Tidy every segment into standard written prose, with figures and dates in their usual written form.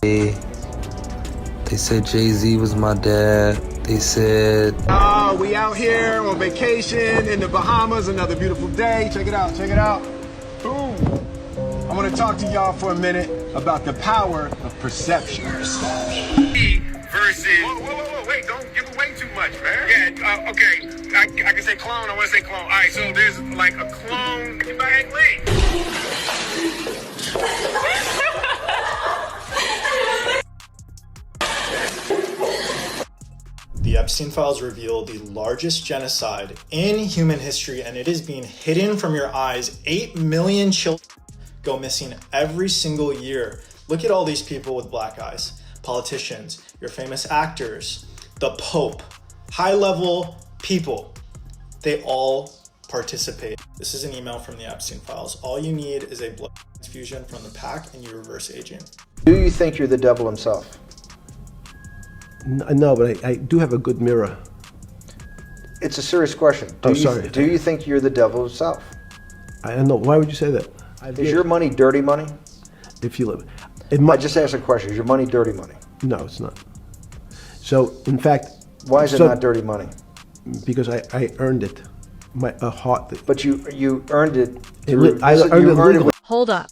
They said Jay-Z was my dad. They said... we out here on vacation in the Bahamas. Another beautiful day. Check it out. Check it out. Boom. I want to talk to y'all for a minute about the power of perception. Versus... Whoa, wait, don't give away too much, man. Yeah, okay. I can say clone. I want to say clone. All right, so there's like a clone. Bang, leave. The Epstein files reveal the largest genocide in human history, and it is being hidden from your eyes. 8 million children go missing every single year. Look at all these people with black eyes. Politicians, your famous actors, the Pope, high-level people. They all participate. This is an email from the Epstein files. All you need is a blood transfusion from the pack and you reverse aging. Do you think you're the devil himself? No, but I do have a good mirror. It's a serious question. Sorry. Do you think you're the devil himself? I don't know. Why would you say that? Is your money dirty money? If you live, I just asked a question. Is your money dirty money? No, it's not. So, in fact, why is it not dirty money? Because I earned it. My heart. But you earned it. Hold up.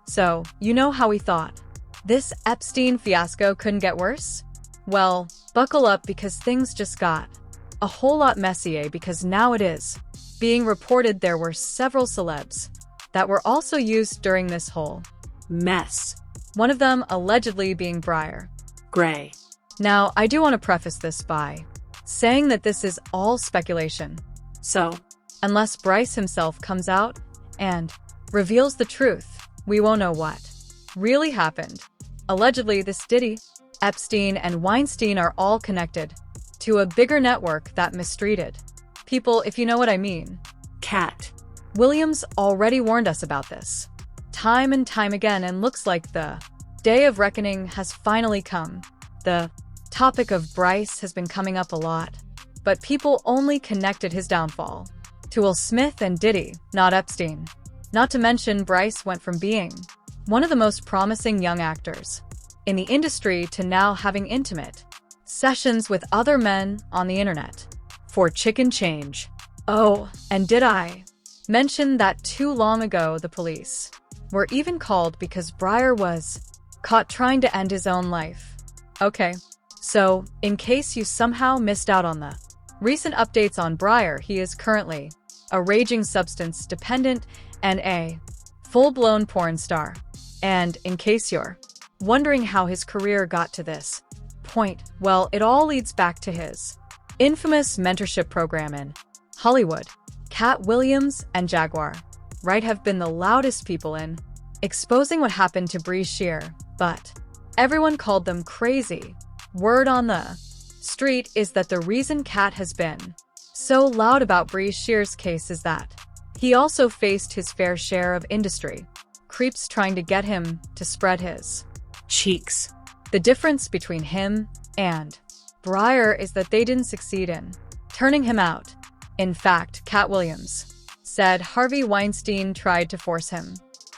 So, you know how we thought this Epstein fiasco couldn't get worse? Well, buckle up because things just got a whole lot messier, because now it is being reported there were several celebs that were also used during this whole mess. One of them allegedly being Bryshere. Gray. Now, I do want to preface this by saying that this is all speculation. So, unless Bryce himself comes out and reveals the truth, we won't know what really happened. Allegedly, this Diddy, Epstein, and Weinstein are all connected to a bigger network that mistreated people, if you know what I mean. Katt Williams already warned us about this time and time again, and looks like the day of reckoning has finally come. The topic of Bryce has been coming up a lot, but people only connected his downfall to Will Smith and Diddy, not Epstein. Not to mention, Bryce went from being one of the most promising young actors in the industry to now having intimate sessions with other men on the internet for chicken change. Oh, and did I mention that too long ago the police were even called because Bryshere was caught trying to end his own life? Okay, so in case you somehow missed out on the recent updates on Bryshere, he is currently a raging substance dependent and a full-blown porn star. And in case you're wondering how his career got to this point, well, it all leads back to his infamous mentorship program in Hollywood. Katt Williams and Jaguar Wright have been the loudest people in exposing what happened to Bryshere, but everyone called them crazy. Word on the street is that the reason Katt has been so loud about Bryshere's case is that he also faced his fair share of industry creeps trying to get him to spread his cheeks. The difference between him and Bryshere is that they didn't succeed in turning him out. In fact, Katt Williams said Harvey Weinstein tried to force him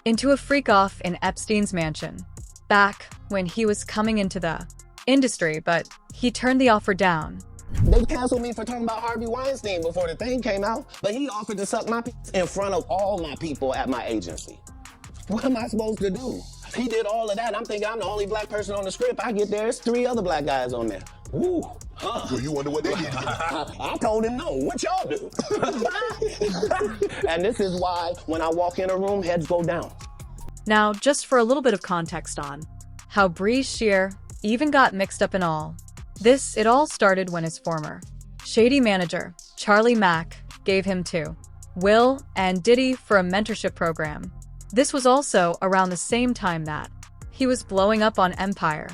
into a freak-off in Epstein's mansion back when he was coming into the industry, but he turned the offer down. They canceled me for talking about Harvey Weinstein before the thing came out, but he offered to suck my piece in front of all my people at my agency. What am I supposed to do? He did all of that. I'm thinking I'm the only black person on the script. I get there, there's 3 other black guys on there. Ooh. Huh. So you wonder what they did? I told him no. What y'all do? And this is why when I walk in a room, heads go down. Now, just for a little bit of context on how Bryshere even got mixed up in all this, it all started when his former shady manager, Charlie Mack, gave him to Will and Diddy for a mentorship program. This was also around the same time that he was blowing up on Empire.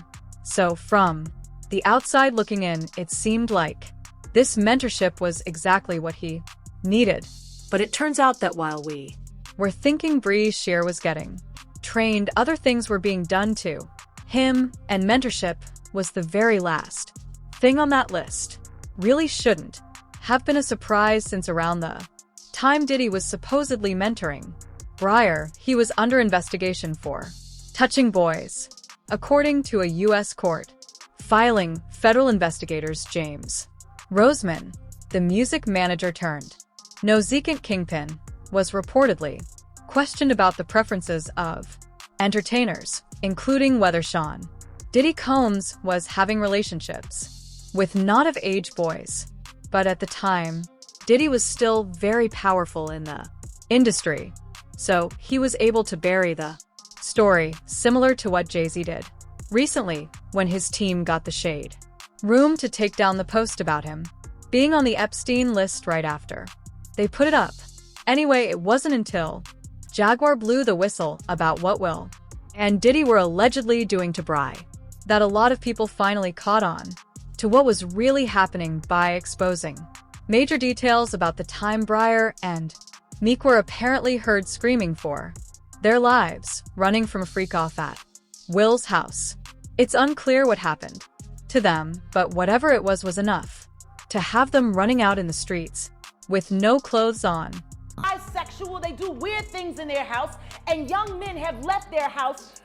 So from the outside looking in, it seemed like this mentorship was exactly what he needed. But it turns out that while we were thinking Bryshere was getting trained, other things were being done to him, and mentorship was the very last thing on that list. Really shouldn't have been a surprise, since around the time Diddy was supposedly mentoring Bryshere, he was under investigation for touching boys. according to a U.S. court. Filing federal investigators James Roseman, the music manager turned Nozekant kingpin, was reportedly questioned about the preferences of entertainers, including whether Sean Diddy Combs was having relationships with not-of-age boys. But at the time, Diddy was still very powerful in the industry, so he was able to bury the story, similar to what Jay-Z did recently when his team got the shade room to take down the post about him being on the Epstein list right after they put it up. Anyway, it wasn't until Jaguar blew the whistle about what Will and Diddy were allegedly doing to Bry that a lot of people finally caught on to what was really happening by exposing major details about the time Bryer and Meek were apparently heard screaming for their lives, running from a freak-off at Will's house. It's unclear what happened to them, but whatever it was enough to have them running out in the streets with no clothes on. Bisexual, they do weird things in their house, and young men have left their house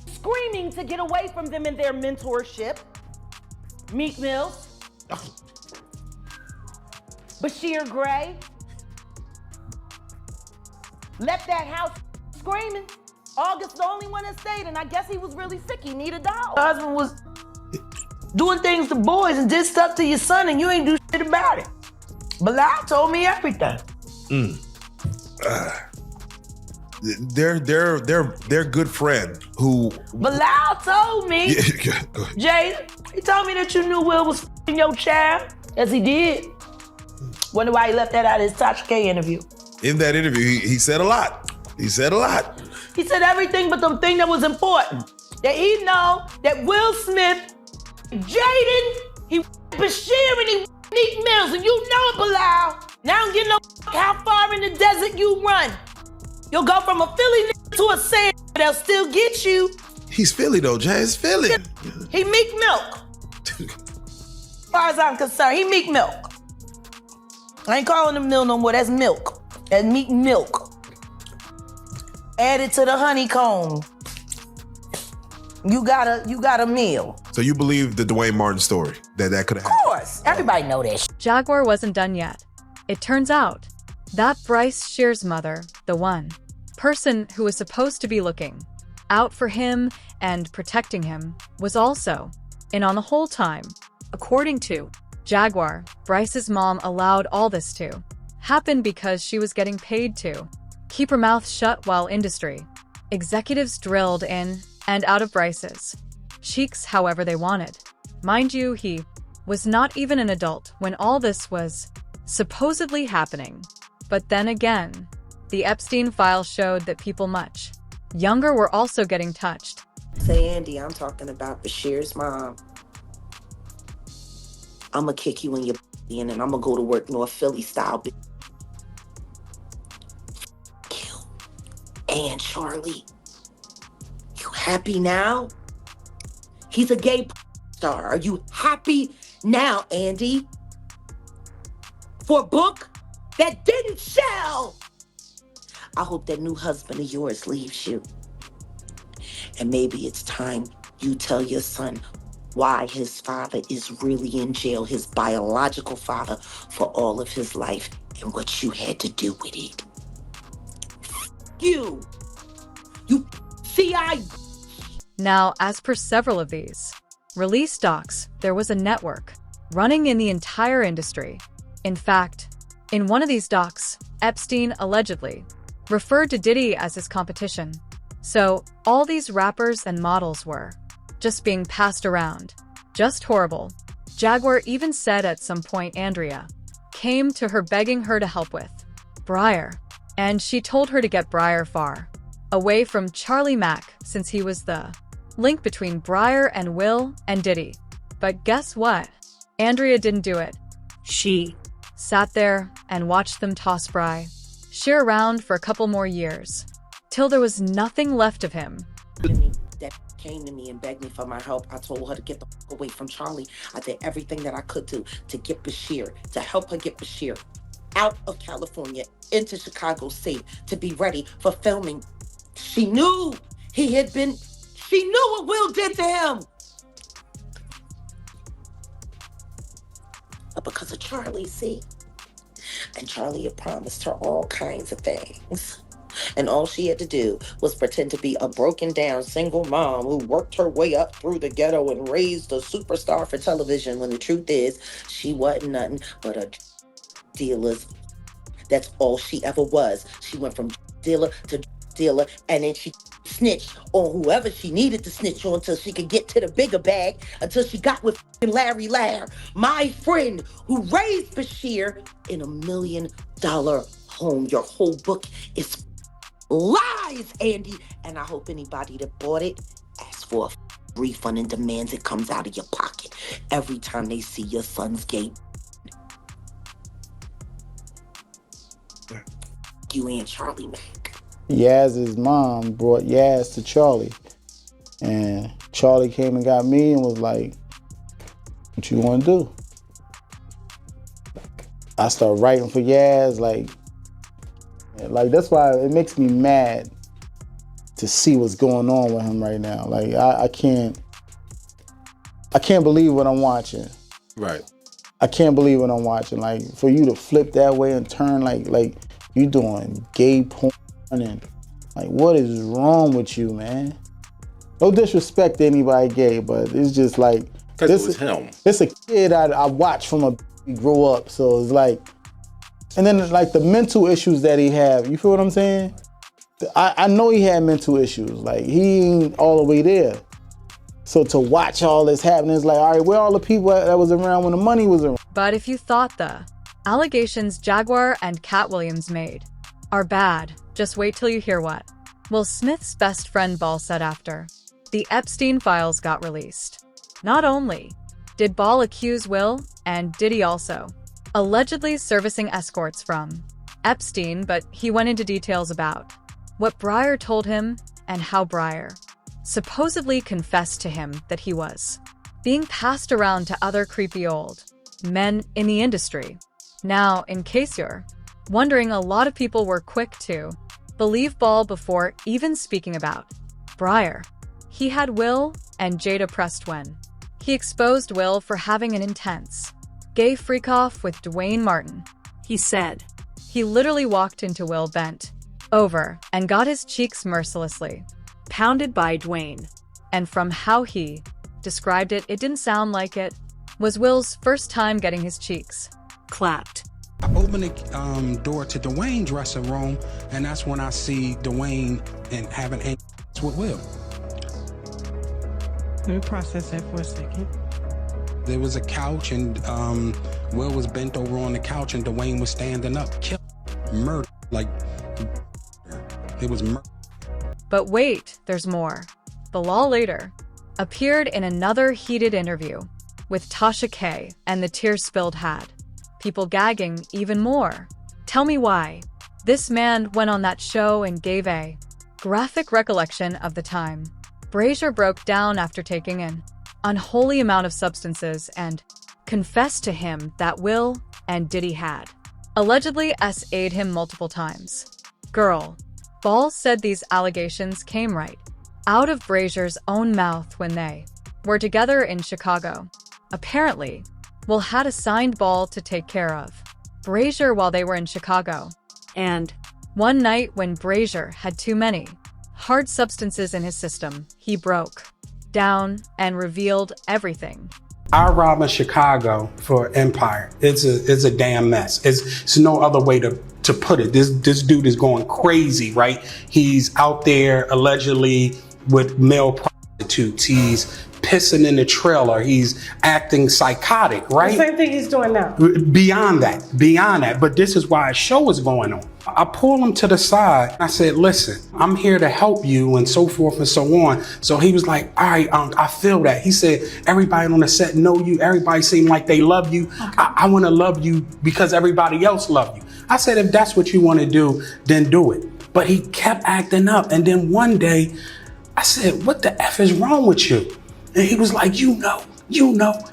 screaming to get away from them in their mentorship. Meek Mills, Bryshere Gray, left that house screaming. August the only one that stayed, and I guess he was really sick. He needed a dog. My husband was doing things to boys and did stuff to your son, and you ain't do shit about it. Bilal told me everything. Their good friend who Bilal told me, Jay, he told me that you knew Will was f***ing your child. Yes, he did. Wonder why he left that out of his Tasha K interview. In that interview, he said a lot. He said a lot. He said everything but the thing that was important. That he know that Will Smith, Jaden, he Bryshere and he Meek Mills, and you know it, Bilal. Now I don't give no how far in the desert you run. You'll go from a Philly to a sand, they'll still get you. He's Philly though, Jay. It's Philly. He Meek Milk. As far as I'm concerned, he Meek Milk. I ain't calling him Mill no more, that's milk. That's Meek Milk. Added to the honeycomb. You got a meal. So you believe the Dwayne Martin story, that could have happened? Of course, everybody know that. Jaguar wasn't done yet. It turns out that Bryshere's mother, the one person who was supposed to be looking out for him and protecting him, was also in on the whole time. According to Jaguar, Bryce's mom allowed all this to happen because she was getting paid to keep her mouth shut while industry executives drilled in and out of Bryce's cheeks however they wanted. Mind you, he was not even an adult when all this was supposedly happening. But then again, the Epstein files showed that people much younger were also getting touched. Say, Andy, I'm talking about Bryshere's mom. I'ma kick you in your and then I'ma go to work North Philly style. You and Charlie. You happy now? He's a gay star. Are you happy now, Andy? For a book that didn't sell. I hope that new husband of yours leaves you. And maybe it's time you tell your son why his father is really in jail, his biological father, for all of his life and what you had to do with it. You CI. Now, as per several of these release docs, there was a network running in the entire industry. In fact, in one of these docs, Epstein allegedly referred to Diddy as his competition. So, all these rappers and models were just being passed around. Just horrible. Jaguar even said at some point Andrea came to her begging her to help with Bryer, and she told her to get Bryer far away from Charlie Mack since he was the link between Bryer and Will and Diddy. But guess what? Andrea didn't do it. She sat there and watched them toss Bryshere around for a couple more years, till there was nothing left of him. That came to me and begged me for my help. I told her to get the fuck away from Charlie. I did everything that I could do to get Bryshere, to help her get Bryshere out of California into Chicago safe, to be ready for filming. She knew he had been She knew what Will did to him. But because of Charlie, see? And Charlie had promised her all kinds of things. And all she had to do was pretend to be a broken down single mom who worked her way up through the ghetto and raised a superstar for television, when the truth is, she wasn't nothing but a dealer's. That's all she ever was. She went from dealer to dealer, and then she snitched on whoever she needed to snitch on until she could get to the bigger bag, until she got with Larry Lair, my friend who raised Bryshere in $1 million home. Your whole book is lies, Andy. And I hope anybody that bought it asks for a refund and demands it comes out of your pocket every time they see your son's gay. You and Charlie Mack. Yaz's mom brought Yaz to Charlie. And Charlie came and got me and was like, what you want to do? I started writing for Yaz, like that's why it makes me mad to see what's going on with him right now. Like I can't believe what I'm watching. Right. I can't believe what I'm watching. Like for you to flip that way and turn like you doing gay porn and like what is wrong with you, man? No disrespect to anybody gay, but it's just like because it was him. It's a kid I watched from a grow up, so it's like, and then like the mental issues that he have. You feel what I'm saying? I know he had mental issues. Like he ain't all the way there. So to watch all this happening is like, all right, where all the people that was around when the money was around? But if you thought the allegations Jaguar and Katt Williams made are bad, just wait till you hear what Will Smith's best friend Ball said after the Epstein files got released. Not only did Ball accuse Will and Diddy also allegedly servicing escorts from Epstein, but he went into details about what Bryshere told him and how Bryshere supposedly confessed to him that he was being passed around to other creepy old men in the industry. Now, in case you're wondering, a lot of people were quick to believe Ball before even speaking about Bryshere. He had Will and Jada pressed when he exposed Will for having an intense gay freak-off with Dwayne Martin. He said he literally walked into Will bent over and got his cheeks mercilessly pounded by Dwayne. And from how he described it, it didn't sound like it was Will's first time getting his cheeks clapped. I open the door to Dwayne's dressing room, and that's when I see Dwayne and having with Will. Let me process that for a second. There was a couch, and Will was bent over on the couch, and Dwayne was standing up. Murder. Like, it was murder. But wait, there's more. Bilal later appeared in another heated interview with Tasha K, and the tears spilled had people gagging even more. Tell me why. This man went on that show and gave a graphic recollection of the time Bryshere broke down after taking an unholy amount of substances and confessed to him that Will and Diddy had allegedly SA'd him multiple times. Girl, Ball said these allegations came right out of Bryshere's own mouth when they were together in Chicago. Apparently, Will had assigned Ball to take care of Bryshere while they were in Chicago. And one night when Bryshere had too many hard substances in his system, he broke down and revealed everything. I rob in Chicago for Empire. It's a damn mess. It's no other way to put it. This dude is going crazy, right? He's out there allegedly with male prostitutes. He's pissing in the trailer. He's acting psychotic, right? The same thing he's doing now. Beyond that. But this is why a show is going on. I pulled him to the side. I said, listen, I'm here to help you and so forth and so on. So he was like, all right, I feel that. He said, everybody on the set know you. Everybody seem like they love you. Okay. I want to love you because everybody else love you. I said, if that's what you want to do, then do it. But he kept acting up. And then one day I said, what the F is wrong with you? And he was like, you know.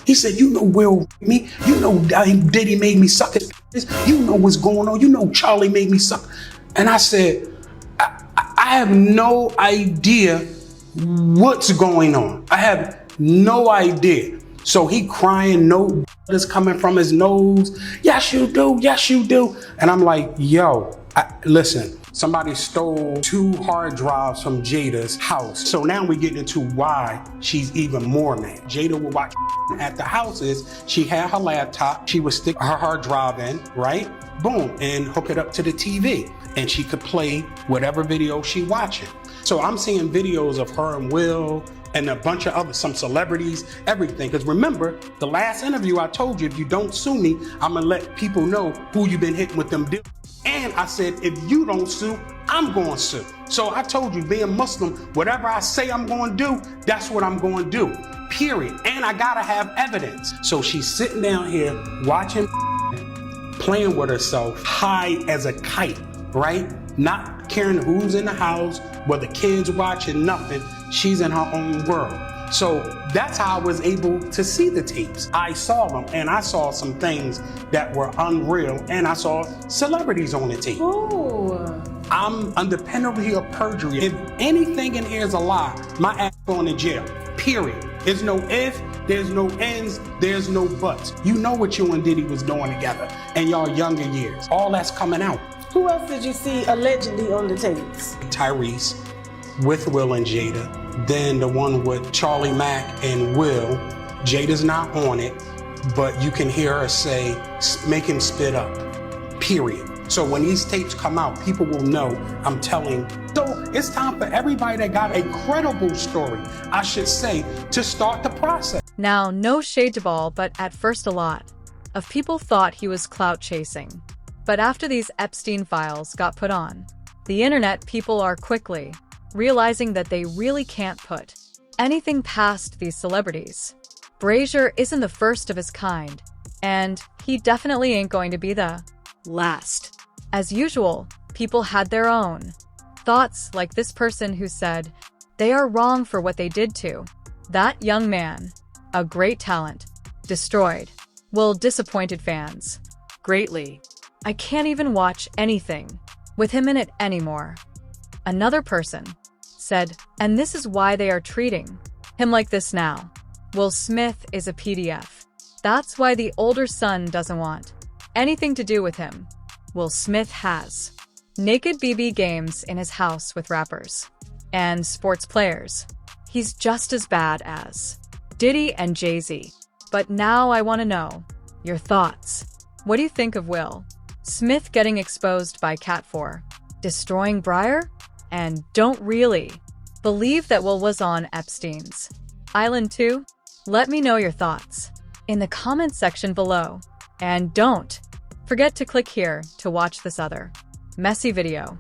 He said, you know Will me. You know Diddy made me suck his piss. You know what's going on. You know Charlie made me suck. And I said, I have no idea what's going on? I have no idea. So he crying, no is coming from his nose. Yes, you do. Yes, you do. And I'm like, yo, listen, somebody stole 2 hard drives from Jada's house. So now we get into why she's even more mad. Jada would watch at the houses. She had her laptop. She would stick her hard drive in, right? Boom, and hook it up to the TV. And she could play whatever video she watching. So I'm seeing videos of her and Will and a bunch of other, some celebrities, everything. Because remember, the last interview I told you, if you don't sue me, I'm gonna let people know who you've been hitting with them deals. And I said, if you don't sue, I'm going to sue. So I told you, being Muslim, whatever I say I'm going to do, that's what I'm going to do, period. And I got to have evidence. So she's sitting down here watching, playing with herself, high as a kite, right? Not caring who's in the house, whether kids watching, nothing. She's in her own world. So that's how I was able to see the tapes. I saw them, and I saw some things that were unreal, and I saw celebrities on the tape. Ooh. I'm under penalty of perjury. If anything in here is a lie, my ass going to jail, period. There's no if, there's no ends, there's no buts. You know what you and Diddy was doing together in y'all younger years. All that's coming out. Who else did you see allegedly on the tapes? Tyrese with Will and Jada. Then the one with Charlie Mack and Will. Jada's not on it, but you can hear her say, make him spit up, period. So when these tapes come out, people will know I'm telling. So it's time for everybody that got a credible story, I should say, to start the process. Now, no shade to Ball, but at first a lot of people thought he was clout chasing. But after these Epstein files got put on the internet, people are quickly realizing that they really can't put anything past these celebrities. Bryshere isn't the first of his kind, and he definitely ain't going to be the last. As usual, people had their own thoughts, like this person who said they are wrong for what they did to that young man. A great talent. Destroyed. Will disappointed fans greatly. I can't even watch anything with him in it anymore. Another person said, and this is why they are treating him like this now. Will Smith is a PDF. That's why the older son doesn't want anything to do with him. Will Smith has naked BB games in his house with rappers and sports players. He's just as bad as Diddy and Jay-Z. But now I want to know your thoughts. What do you think of Will Smith getting exposed by Katt for destroying Bryshere? And don't really believe that Will was on Epstein's island too? Let me know your thoughts in the comment section below. And don't forget to click here to watch this other messy video.